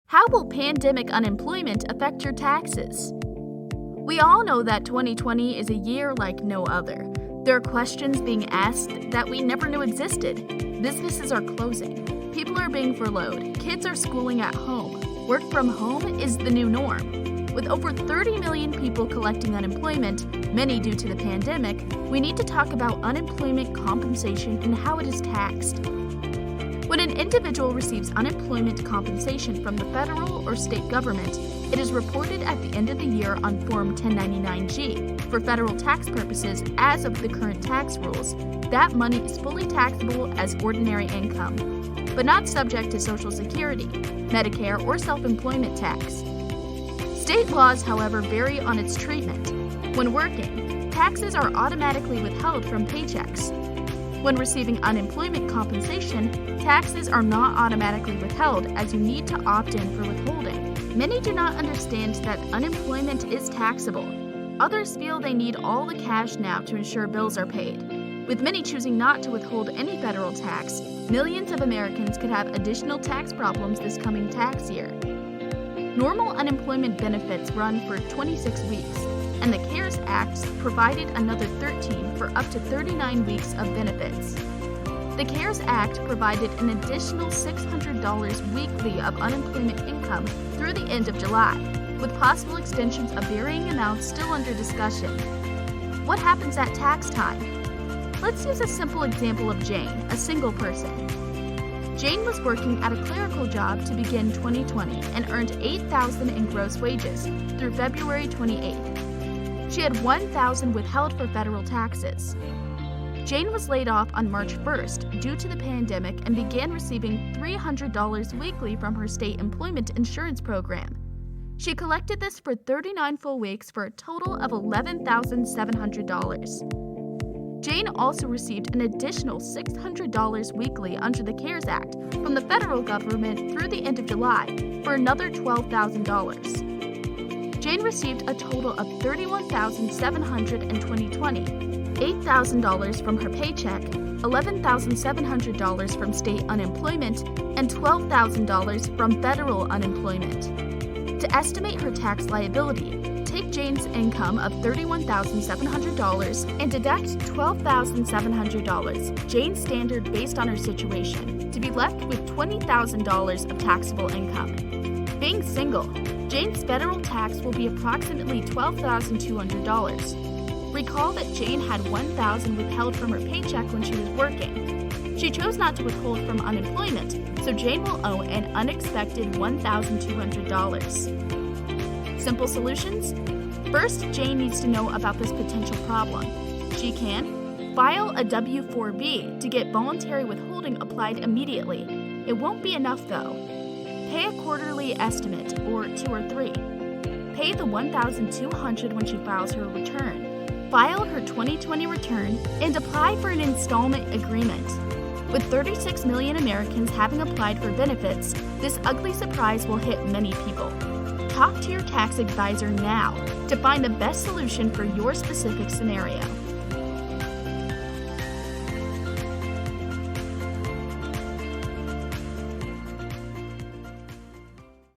How will pandemic unemployment affect your taxes? We all know that 2020 is a year like no other. There are questions being asked that we never knew existed. Businesses are closing. People are being furloughed. Kids are schooling at home. Work from home is the new norm. With over 30 million people collecting unemployment, many due to the pandemic, we need to talk about unemployment compensation and how it is taxed. When an individual receives unemployment compensation from the federal or state government, it is reported at the end of the year on Form 1099-G. For federal tax purposes, as of the current tax rules, that money is fully taxable as ordinary income, but not subject to Social Security, Medicare, or self-employment tax. State laws, however, vary on its treatment. When working, taxes are automatically withheld from paychecks. When receiving unemployment compensation, taxes are not automatically withheld as you need to opt in for withholding. Many do not understand that unemployment is taxable. Others feel they need all the cash now to ensure bills are paid. With many choosing not to withhold any federal tax, millions of Americans could have additional tax problems this coming tax year. Normal unemployment benefits run for 26 weeks, and the CARES Act provided another 13 for up to 39 weeks of benefits. The CARES Act provided an additional $600 weekly of unemployment income through the end of July, with possible extensions of varying amounts still under discussion. What happens at tax time? Let's use a simple example of Jane, a single person. Jane was working at a clerical job to begin 2020 and earned $8,000 in gross wages through February 28th. She had $1,000 withheld for federal taxes. Jane was laid off on March 1st due to the pandemic and began receiving $300 weekly from her state employment insurance program. She collected this for 39 full weeks for a total of $11,700. Jane also received an additional $600 weekly under the CARES Act from the federal government through the end of July for another $12,000. Jane received a total of $31,700 in 2020, $8,000 from her paycheck, $11,700 from state unemployment, and $12,000 from federal unemployment. To estimate her tax liability, take Jane's income of $31,700 and deduct $12,700, Jane's standard based on her situation, to be left with $20,000 of taxable income. Being single, Jane's federal tax will be approximately $12,200. Recall that Jane had $1,000 withheld from her paycheck when she was working. She chose not to withhold from unemployment, so Jane will owe an unexpected $1,200. Simple solutions? First, Jane needs to know about this potential problem. She can file a W-4B to get voluntary withholding applied immediately. It won't be enough though. Pay a quarterly estimate, or 2 or 3. Pay the $1,200 when she files her return. File her 2020 return and apply for an installment agreement. With 36 million Americans having applied for benefits, this ugly surprise will hit many people. Talk to your tax advisor now to find the best solution for your specific scenario.